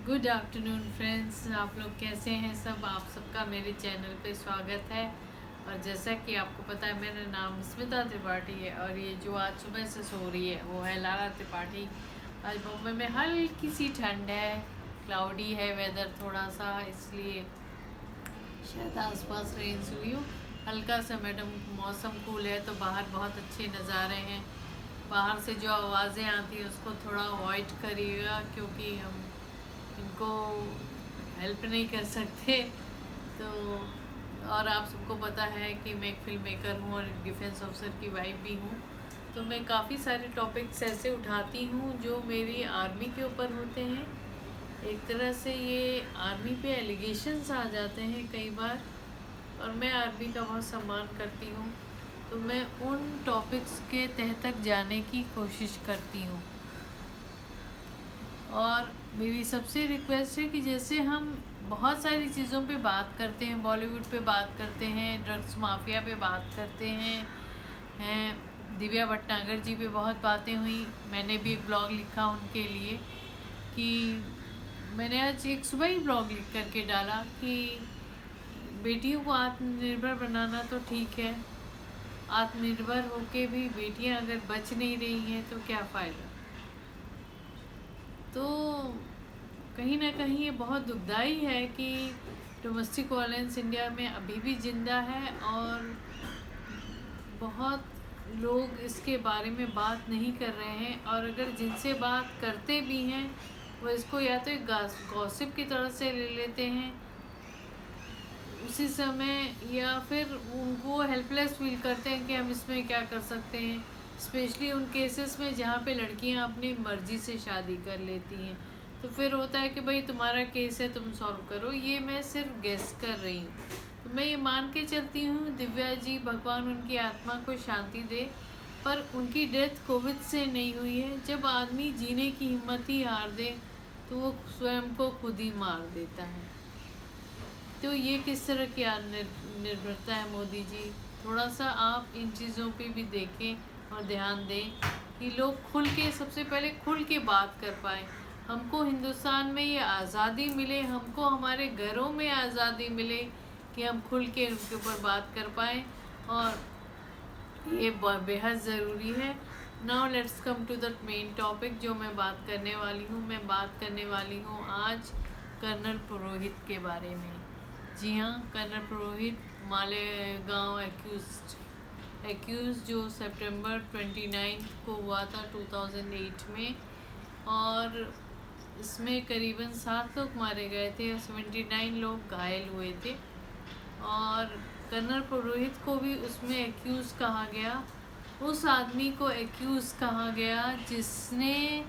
Good afternoon friends, आप लोग कैसे हैं सब। आप सबका मेरे चैनल पे स्वागत है। और जैसा कि आपको पता है, मेरा नाम स्मिता त्रिपाठी है और ये जो आज सुबह से सो रही है वो है लारा त्रिपाठी। आज बॉम्बे में हल्की सी ठंड है, क्लाउडी है वेदर थोड़ा सा, इसलिए शायद आसपास रेंज हुई हो। हल्का सा मैडम मौसम कूल है तो बाहर बहुत अच्छे नज़ारे हैं। बाहर से जो आवाज़ें आती हैं उसको थोड़ा अवॉइड करिएगा, क्योंकि हम इनको हेल्प नहीं कर सकते। तो और आप सबको पता है कि मैं एक फिल्म मेकर हूँ और डिफेंस ऑफिसर की वाइफ भी हूँ। तो मैं काफ़ी सारे टॉपिक्स ऐसे उठाती हूँ जो मेरी आर्मी के ऊपर होते हैं। एक तरह से ये आर्मी पे एलिगेशंस आ जाते हैं कई बार, और मैं आर्मी का बहुत सम्मान करती हूँ, तो मैं उन टॉपिक्स के तह तक जाने की कोशिश करती हूँ। और मेरी सबसे रिक्वेस्ट है कि जैसे हम बहुत सारी चीज़ों पे बात करते हैं, बॉलीवुड पे बात करते हैं, ड्रग्स माफिया पे बात करते हैं दिव्या भटनागर जी पे बहुत बातें हुई। मैंने भी एक ब्लॉग लिखा उनके लिए कि मैंने आज एक सुबह ही ब्लॉग लिख करके डाला कि बेटियों को आत्मनिर्भर बनाना तो ठीक है, आत्मनिर्भर होके भी बेटियां अगर बच नहीं रही हैं तो क्या फ़ायदा। तो कहीं ना कहीं ये बहुत दुखदाई है कि डोमेस्टिक वायलेंस इंडिया में अभी भी जिंदा है और बहुत लोग इसके बारे में बात नहीं कर रहे हैं। और अगर जिनसे बात करते भी हैं वो इसको या तो एक गॉसिप की तरह से ले लेते हैं उसी समय, या फिर उनको हेल्पलेस फील करते हैं कि हम इसमें क्या कर सकते हैं। स्पेशली उन केसेस में जहाँ पे लड़कियाँ अपनी मर्जी से शादी कर लेती हैं, तो फिर होता है कि भाई तुम्हारा केस है, तुम सॉल्व करो। ये मैं सिर्फ गेस कर रही हूँ। तो मैं ये मान के चलती हूँ दिव्या जी, भगवान उनकी आत्मा को शांति दे, पर उनकी डेथ कोविड से नहीं हुई है। जब आदमी जीने की हिम्मत ही हार दे तो वो स्वयं को खुद ही मार देता है। तो ये किस तरह की निर्भरता है मोदी जी। थोड़ा सा आप इन चीज़ों पे भी देखें और ध्यान दें कि लोग खुल के, सबसे पहले खुल के बात कर पाए। हमको हिंदुस्तान में ये आज़ादी मिले, हमको हमारे घरों में आज़ादी मिले कि हम खुल के उनके ऊपर बात कर पाएँ, और ये बेहद ज़रूरी है। Now let's come to the main topic जो मैं बात करने वाली हूँ। मैं बात करने वाली हूँ आज कर्नल पुरोहित के बारे में। जी हाँ, कर्नल पुरोहित मालेगांव एक्यूज जो सितंबर 29 को हुआ था 2008 में, और इसमें करीबन 7 लोग मारे गए थे और 79 लोग घायल हुए थे। और कर्नल पुरोहित को भी उसमें एक्यूज़ कहा गया। उस आदमी को एक्यूज़ कहा गया जिसने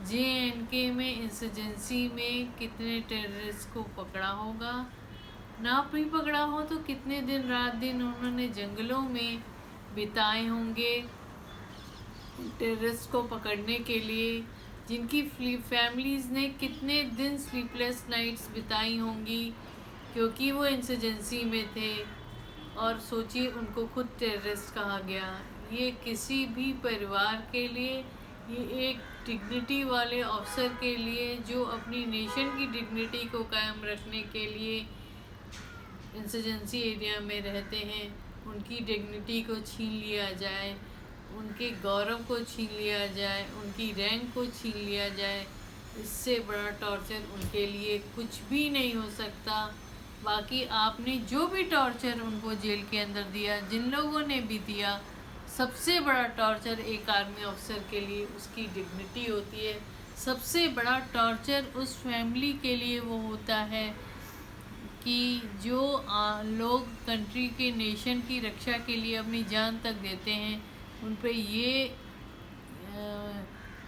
JNK में इंसर्जेंसी में कितने टेररिस्ट को पकड़ा होगा, ना भी पकड़ा हो तो कितने दिन रात दिन उन्होंने जंगलों में बिताए होंगे टेररिस्ट को पकड़ने के लिए, जिनकी फैमिलीज़ ने कितने दिन स्लीपलेस नाइट्स बिताई होंगी क्योंकि वो इंसर्जेंसी में थे। और सोचिए, उनको खुद टेररिस्ट कहा गया। ये किसी भी परिवार के लिए, ये एक डिग्निटी वाले ऑफिसर के लिए जो अपनी नेशन की डिग्निटी को कायम रखने के लिए इंसर्जेंसी एरिया में रहते हैं, उनकी डिग्निटी को छीन लिया जाए, उनके गौरव को छीन लिया जाए, उनकी रैंक को छीन लिया जाए, इससे बड़ा टॉर्चर उनके लिए कुछ भी नहीं हो सकता। बाकी आपने जो भी टॉर्चर उनको जेल के अंदर दिया, जिन लोगों ने भी दिया, सबसे बड़ा टॉर्चर एक आर्मी ऑफिसर के लिए उसकी डिग्निटी होती है। सबसे बड़ा टॉर्चर उस फैमिली के लिए वो होता है कि जो लोग कंट्री के, नेशन की रक्षा के लिए अपनी जान तक देते हैं, उन पे ये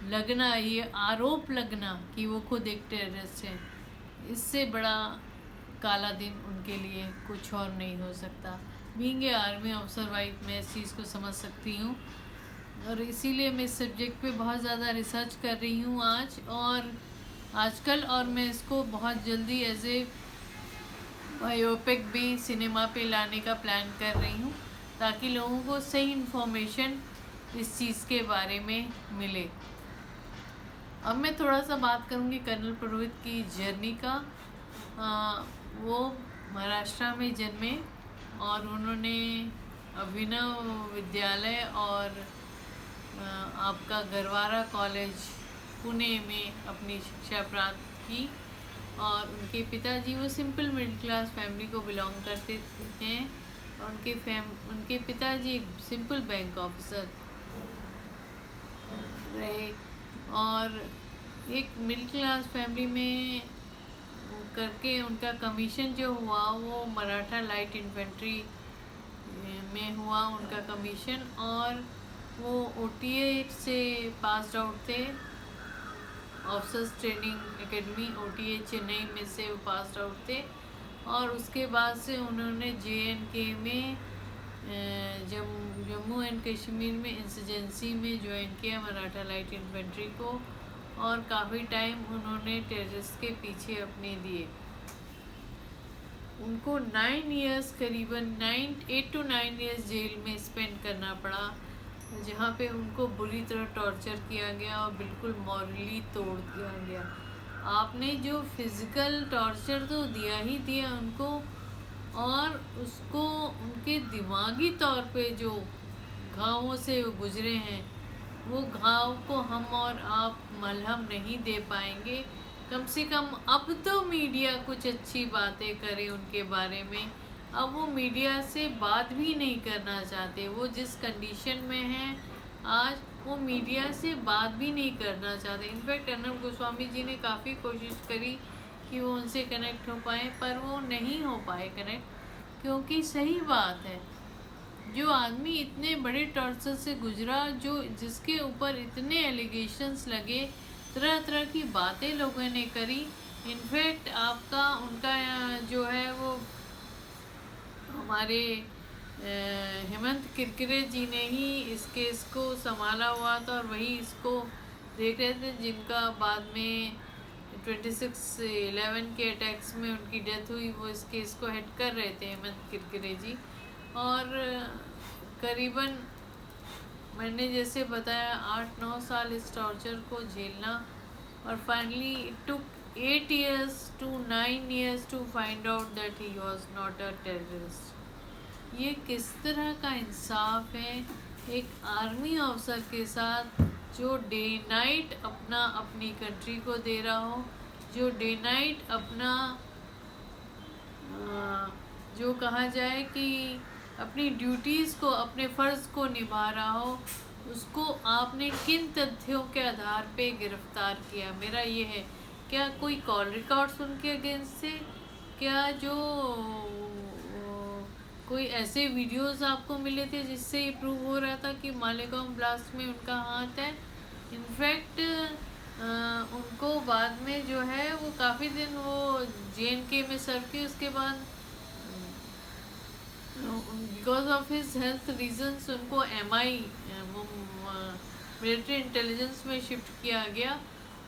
लगना, ये आरोप लगना कि वो खुद एक टेररिस्ट है, इससे बड़ा काला दिन उनके लिए कुछ और नहीं हो सकता। Being a army officer wife मैं इस चीज़ को समझ सकती हूँ, और इसीलिए मैं इस सब्जेक्ट पे बहुत ज़्यादा रिसर्च कर रही हूँ आजकल, और मैं इसको बहुत जल्दी एज ए बायोपिक भी सिनेमा पे लाने का प्लान कर रही हूँ, ताकि लोगों को सही इन्फॉर्मेशन इस चीज़ के बारे में मिले। अब मैं थोड़ा सा बात करूँगी कर्नल पुरोहित की जर्नी का। वो महाराष्ट्र में जन्मे और उन्होंने अभिनव विद्यालय और आपका गरवारा कॉलेज पुणे में अपनी शिक्षा प्राप्त की। और उनके पिताजी वो सिंपल मिडिल क्लास फैमिली को बिलोंग करते हैं और उनके पिताजी एक सिंपल बैंक ऑफिसर रहे और एक मिडिल क्लास फैमिली में करके उनका कमीशन जो हुआ वो मराठा लाइट इन्फेंट्री में हुआ उनका कमीशन। और वो OTA से पास आउट थे, officers training academy OTA Chennai में से वो पास आउट थे। और उसके बाद से उन्होंने JNK में जम्मू एंड कश्मीर में इंसर्जेंसी में ज्वाइन किया मराठा लाइट इन्फेंट्री को और काफ़ी टाइम उन्होंने टेररिस्ट के पीछे अपने दिए। उनको 9 इयर्स करीबन 8 to 9 इयर्स जेल में स्पेंड करना पड़ा, जहाँ पे उनको बुरी तरह टॉर्चर किया गया और बिल्कुल मॉरली तोड़ दिया गया। आपने जो फिज़िकल टॉर्चर तो दिया ही दिया उनको, और उसको उनके दिमागी तौर पे जो घावों से गुजरे हैं वो घाव को हम और आप मलहम नहीं दे पाएंगे। कम से कम अब तो मीडिया कुछ अच्छी बातें करे उनके बारे में। अब वो मीडिया से बात भी नहीं करना चाहते। वो जिस कंडीशन में हैं आज, वो मीडिया से बात भी नहीं करना चाहते। इनफैक्ट अर्नब गोस्वामी जी ने काफ़ी कोशिश करी कि वो उनसे कनेक्ट हो पाए, पर वो नहीं हो पाए कनेक्ट। क्योंकि सही बात है, जो आदमी इतने बड़े टॉर्चर से गुजरा, जो जिसके ऊपर इतने एलिगेशंस लगे, तरह तरह की बातें लोगों ने करी। इनफैक्ट आपका उनका जो है वो हमारे हेमंत किरकिरे जी ने ही इस केस को संभाला हुआ था और वही इसको देख रहे थे, जिनका बाद में 26/11 के अटैक्स में उनकी डेथ हुई। वो इस केस को हेड कर रहे थे हेमंत किरकिरे जी। और करीबन मैंने जैसे बताया 8-9 साल इस टॉर्चर को झेलना, और finally it took 8 years to 9 years to find out that he was not a terrorist. ये किस तरह का इंसाफ है एक आर्मी ऑफिसर के साथ, जो डे नाइट अपना अपनी कंट्री को दे रहा हो, जो डे नाइट अपना जो कहा जाए कि अपनी ड्यूटीज़ को, अपने फ़र्ज़ को निभा रहा हो, उसको आपने किन तथ्यों के आधार पे गिरफ्तार किया। मेरा ये है, क्या कोई कॉल रिकॉर्ड्स उनके अगेंस्ट थे? क्या जो कोई ऐसे वीडियोस आपको मिले थे जिससे ये प्रूव हो रहा था कि मालेगांव ब्लास्ट में उनका हाथ है? इनफैक्ट उनको बाद में जो है वो काफ़ी दिन वो JNK में सर्व किए। उसके बाद because of his health reasons उनको MI मिलिट्री इंटेलिजेंस में शिफ्ट किया गया,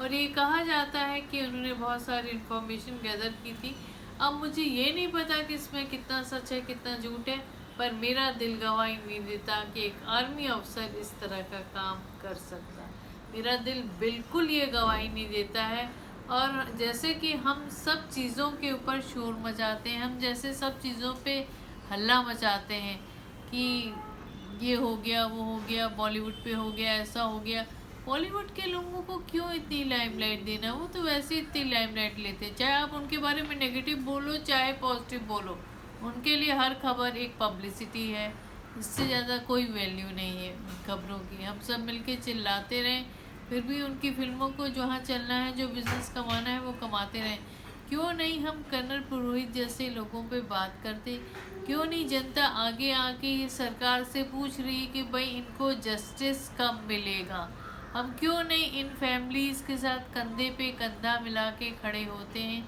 और ये कहा जाता है कि उन्होंने बहुत सारी इंफॉर्मेशन गैदर की थी। अब मुझे ये नहीं पता कि इसमें कितना सच है कितना झूठ है, पर मेरा दिल गवाही नहीं देता कि एक आर्मी अफसर इस तरह का काम कर सकता है। मेरा दिल बिल्कुल ये गवाही नहीं देता है। और जैसे कि हम सब चीज़ों के ऊपर शोर मचाते हैं, हम जैसे सब चीज़ों पे हल्ला मचाते हैं कि ये हो गया वो हो गया, बॉलीवुड पे हो गया, ऐसा हो गया। बॉलीवुड के लोगों को क्यों इतनी लाइमलाइट देना? वो तो वैसे ही इतनी लाइमलाइट लेते हैं, चाहे आप उनके बारे में नेगेटिव बोलो चाहे पॉजिटिव बोलो, उनके लिए हर खबर एक पब्लिसिटी है। इससे ज़्यादा कोई वैल्यू नहीं है खबरों की। हम सब मिलके चिल्लाते रहें, फिर भी उनकी फिल्मों को जहाँ चलना है, जो बिज़नेस कमाना है वो कमाते रहें। क्यों नहीं हम कर्नल पुरोहित जैसे लोगों पे बात करते? क्यों नहीं जनता आगे आके सरकार से पूछ रही है कि भाई इनको जस्टिस कब मिलेगा? हम क्यों नहीं इन फैमिलीज़ के साथ कंधे पे कंधा मिला के खड़े होते हैं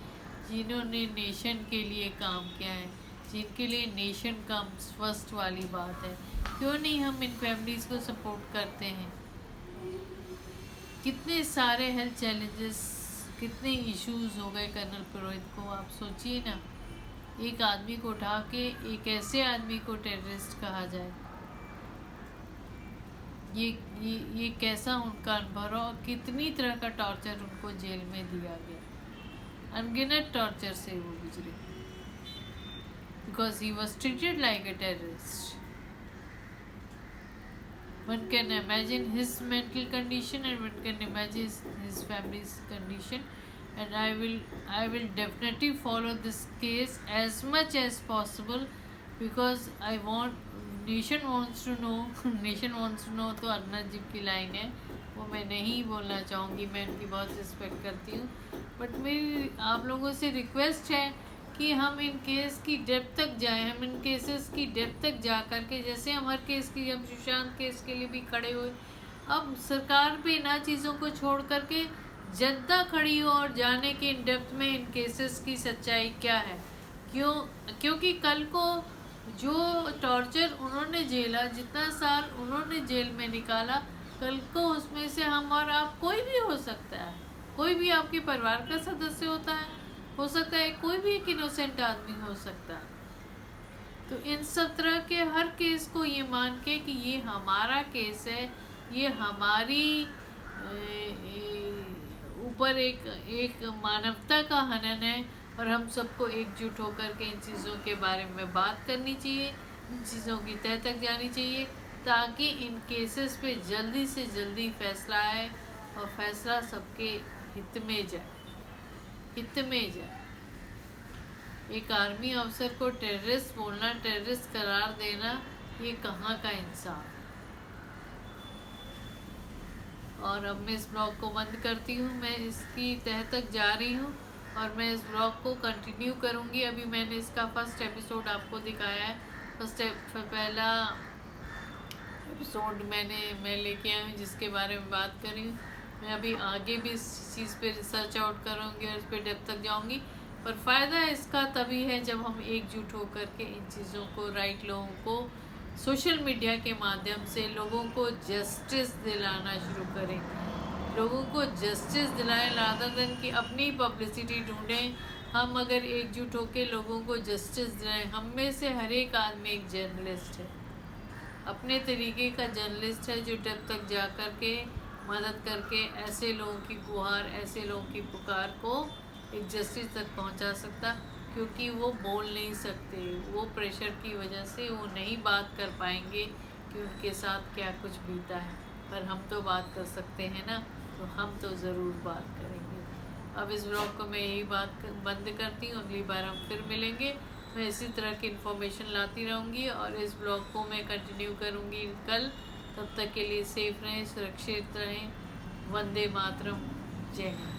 जिन्होंने नेशन के लिए काम किया है, जिनके लिए नेशन कम्स फर्स्ट वाली बात है? क्यों नहीं हम इन फैमिलीज़ को सपोर्ट करते हैं? कितने सारे हेल्थ चैलेंजेस, कितने इश्यूज हो गए कर्नल पुरोहित को, आप सोचिए ना। एक आदमी को उठा के एक ऐसे आदमी को टेररिस्ट कहा जाए। ये कैसा उनका अनुभव रहा और कितनी तरह का टॉर्चर उनको जेल में दिया गया। अनगिनत टॉर्चर से वो गुजरे, because he was treated like a terrorist. One can imagine his mental condition and one can imagine his family's condition, and I will definitely follow this case as much as possible because I want nation wants to know nation wants to know तो अर्नब जी की line है, वो मैं नहीं बोलना चाहूँगी, मैं उनकी बहुत रिस्पेक्ट करती हूँ, बट मेरी आप लोगों से रिक्वेस्ट है कि हम इन केस की डेप्थ तक जाएं, हम इन केसेस की डेप्थ तक जा कर के, जैसे हम हर केस की, हम सुशांत केस के लिए भी खड़े हुए, अब सरकार पे इन चीज़ों को छोड़ करके जनता खड़ी हो और जाने की इन डेप्थ में इन केसेस की सच्चाई क्या है। क्योंकि कल को जो टॉर्चर उन्होंने झेला, जितना साल उन्होंने जेल में निकाला, कल को उसमें से हम और आप कोई भी हो सकता है, कोई भी आपके परिवार का सदस्य हो सकता है, कोई भी एक इनोसेंट आदमी हो सकता है। तो इन सब तरह के हर केस को ये मान के कि ये हमारा केस है, ये हमारी ऊपर एक मानवता का हनन है, और हम सबको एकजुट होकर के इन चीज़ों के बारे में बात करनी चाहिए, इन चीज़ों की तह तक जानी चाहिए, ताकि इन केसेस पे जल्दी से जल्दी फैसला आए और फैसला सबके हित में जाए। एक आर्मी अफसर को टेररिस्ट बोलना, टेररिस्ट करार देना, ये कहाँ का इंसाफ। और अब मैं इस ब्लॉग को बंद करती हूँ, मैं इसकी तह तक जा रही हूँ और मैं इस ब्लॉग को कंटिन्यू करूँगी। अभी मैंने इसका फर्स्ट एपिसोड आपको दिखाया है, पहला एपिसोड मैं लेके आई हूँ जिसके बारे में बात कर रही हूँ। मैं अभी आगे भी इस चीज़ पे रिसर्च आउट करूँगी और इस पे डेप्थ तक जाऊँगी, पर फ़ायदा इसका तभी है जब हम एकजुट होकर के इन चीज़ों को, राइट लोगों को सोशल मीडिया के माध्यम से लोगों को जस्टिस दिलाना शुरू करें, लोगों को जस्टिस दिलाएं रादर देन कि अपनी पब्लिसिटी ढूंढें। हम अगर एकजुट होकर लोगों को जस्टिस दिलाएं, हम में से हर एक आदमी एक जर्नलिस्ट है, अपने तरीके का जर्नलिस्ट है, जो जब तक जा कर के मदद करके ऐसे लोगों की गुहार, ऐसे लोगों की पुकार को एक जस्टिस तक पहुंचा सकता, क्योंकि वो बोल नहीं सकते, वो प्रेशर की वजह से वो नहीं बात कर पाएंगे कि उनके साथ क्या कुछ बीता है, पर हम तो बात कर सकते हैं ना, तो हम तो ज़रूर बात करेंगे। अब इस ब्लॉग को मैं यही बात बंद करती हूँ, अगली बार हम फिर मिलेंगे, मैं इसी तरह की इन्फॉर्मेशन लाती रहूँगी और इस ब्लॉग को मैं कंटिन्यू करूँगी कल। तब तक के लिए सेफ रहें, सुरक्षित रहें। वंदे मातरम। जय हिंद।